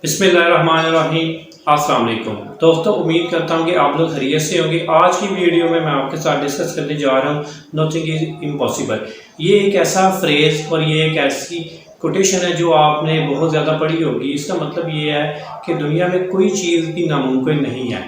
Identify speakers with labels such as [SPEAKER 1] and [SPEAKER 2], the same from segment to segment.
[SPEAKER 1] बिस्मिल्लाहिर्रहमानिर्रहीम। अस्सलाम वालेकुम दोस्तों, उम्मीद करता हूँ कि आप लोग खैरियत से होंगे। आज की वीडियो में मैं आपके साथ डिस्कस करने जा रहा हूँ नथिंग इज़ इम्पॉसिबल। ये एक ऐसा फ्रेज़ और ये एक ऐसी कोटेशन है जो आपने बहुत ज़्यादा पढ़ी होगी। इसका मतलब ये है कि दुनिया में कोई चीज़ भी नामुमकिन नहीं है,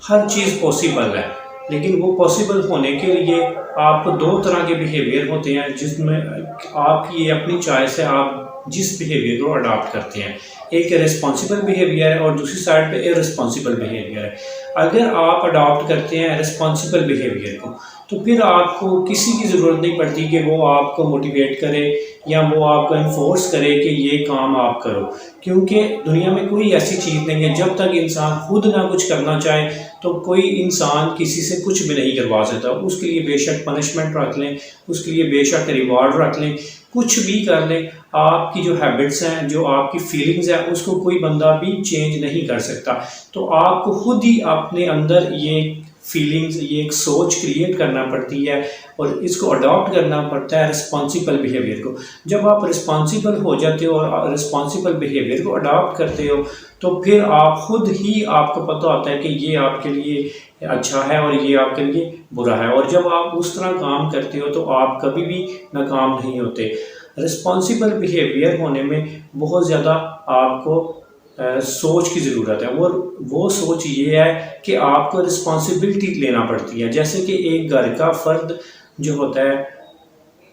[SPEAKER 1] हर चीज़ पॉसिबल है। लेकिन वो पॉसिबल होने के लिए आपको दो तरह के बिहेवियर होते हैं, जिसमें आपकी ये अपनी चॉइस है, आप जिस बिहेवियर को अडॉप्ट करते हैं। एक रिस्पॉन्सिबल बिहेवियर है और दूसरी साइड पे इररिस्पॉन्सिबल बिहेवियर है। अगर आप अडॉप्ट करते हैं रिस्पॉन्सिबल बिहेवियर को, तो फिर आपको किसी की ज़रूरत नहीं पड़ती कि वो आपको मोटिवेट करे या वो आपको इन्फोर्स करे कि ये काम आप करो, क्योंकि दुनिया में कोई ऐसी चीज़ नहीं है। जब तक इंसान खुद ना कुछ करना चाहे तो कोई इंसान किसी से कुछ भी नहीं करवा सकता। उसके लिए बेशक पनिशमेंट रख लें, उसके लिए बेशक रिवॉर्ड रख लें, कुछ भी कर लें, आपकी जो हैबिट्स हैं, जो आपकी फीलिंग्स हैं, उसको कोई बंदा भी चेंज नहीं कर सकता। तो आपको खुद ही अपने अंदर ये फीलिंग्स, ये एक सोच क्रिएट करना पड़ती है और इसको अडॉप्ट करना पड़ता है रिस्पॉन्सिबल बिहेवियर को। जब आप रिस्पॉन्सिबल हो जाते हो और रिस्पॉन्सिबल बिहेवियर को अडॉप्ट करते हो, तो फिर आप खुद ही आपको पता होता है कि ये आपके लिए अच्छा है और ये आपके लिए बुरा है। और जब आप उस तरह काम करते हो तो आप कभी भी नाकाम नहीं होते। रिस्पॉन्सिबल बिहेवियर होने में बहुत ज़्यादा आपको सोच की ज़रूरत है। वो सोच ये है कि आपको रिस्पॉन्सिबिलिटी लेना पड़ती है। जैसे कि एक घर का फ़र्द जो होता है,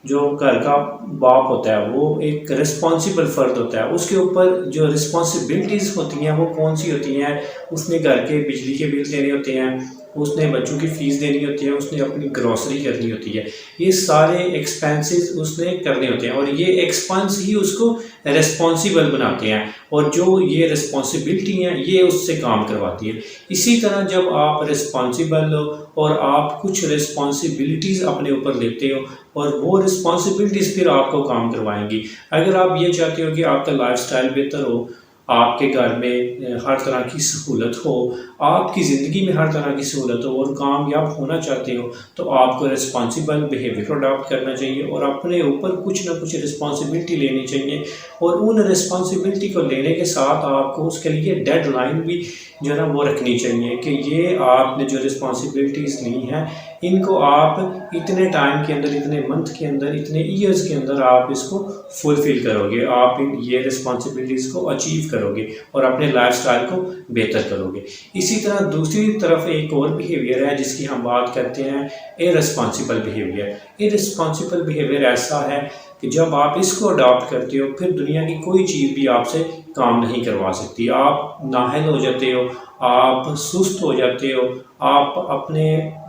[SPEAKER 1] जो घर का बाप होता है, वो एक रिस्पॉन्सिबल फ़र्द होता है। उसके ऊपर जो रिस्पॉन्सिबिलिटीज़ होती हैं वो कौन सी होती हैं? उसने घर के बिजली के बिल देने होते हैं, उसने बच्चों की फ़ीस देनी होती है, उसने अपनी ग्रॉसरी करनी होती है। ये सारे एक्सपेंसेस उसने करने होते हैं और ये एक्सपेंस ही उसको रिस्पॉन्सिबल बनाते हैं और जो ये रिस्पॉन्सिबिलिटी हैं ये उससे काम करवाती है। इसी तरह जब आप रिस्पॉन्सिबल हो और आप कुछ रिस्पॉन्सिबिलिटीज़ अपने ऊपर लेते हो और वो रिस्पॉन्सिबिलिटीज़ फिर आपको काम करवाएंगी। अगर आप ये चाहते हो कि आपका लाइफस्टाइल बेहतर हो, आपके घर में हर तरह की सहूलत हो, आपकी ज़िंदगी में हर तरह की सहूलत हो और कामयाब होना चाहते हो, तो आपको रिस्पॉन्सिबल बिहेवियर को अडॉप्ट करना चाहिए और अपने ऊपर कुछ ना कुछ रिस्पॉन्सिबिलिटी लेनी चाहिए। और उन रिस्पॉन्सिबिलिटी को लेने के साथ आपको उसके लिए डेडलाइन भी जो है ना वो रखनी चाहिए कि ये आपने जो रिस्पॉन्सिबिलिटीज़ ली हैं, इनको आप इतने टाइम के अंदर, इतने मंथ के अंदर, इतने ईयर्स के अंदर आप इसको फुलफ़िल करोगे, आप ये रिस्पॉन्सिबिलिटीज़ को अचीव करोगे और अपने लाइफस्टाइल को बेहतर करोगे। इसी तरह दूसरी तरफ एक और बिहेवियर है जिसकी हम बात करते हैं, इररिस्पॉन्सिबल बिहेवियर। इररिस्पॉन्सिबल बिहेवियर ऐसा है कि जब आप इसको अडॉप्ट करते हो, फिर दुनिया की कोई चीज़ भी आपसे काम नहीं करवा सकती। आप नाअहल हो जाते हो, आप सुस्त हो जाते हो, आप अपने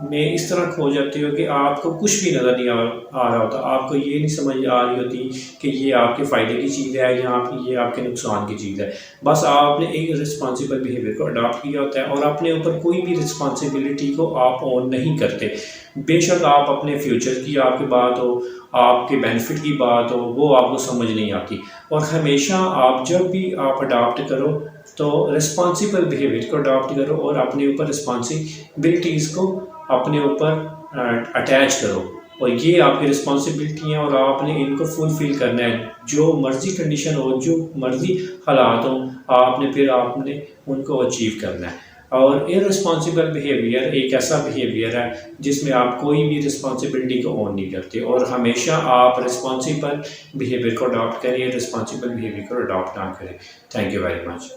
[SPEAKER 1] में इस तरह खो जाते हो कि आपको कुछ भी नज़र नहीं आ रहा होता। आपको ये नहीं समझ आ रही होती कि ये आपके फ़ायदे की चीज़ है या ये आपके नुकसान की चीज़ है। बस आपने एक रिस्पॉन्सिबल बिहेवियर को अडॉप्ट किया होता है और अपने ऊपर कोई भी रिस्पॉन्सिबिलिटी को आप ऑन नहीं करते। बेशक आप अपने फ्यूचर की आपकी बात हो, आपके बेनिफिट की बात हो, वो आपको समझ नहीं आती। और हमेशा आप जब भी आप अडॉप्ट करो तो रिस्पॉन्सिबल बिहेवियर को अडॉप्ट करो और अपने ऊपर रिस्पॉन्सिबिलिटीज़ को अपने ऊपर अटैच करो और ये आपकी रिस्पॉन्सिबिलिटी हैं और आपने इनको फुलफ़िल करना है। जो मर्ज़ी कंडीशन हो, जो मर्ज़ी हालात हों, आपने उनको अचीव करना है। और इररिस्पॉन्सिबल बिहेवियर एक ऐसा बिहेवियर है जिसमें आप कोई भी रिस्पॉन्सिबिलिटी को ऑन नहीं करते और हमेशा आप रिस्पॉन्सिबल बिहेवियर को अडॉप्ट करें, रिस्पॉन्सिबल बिहेवियर को अडॉप्ट ना करें। Thank you very much.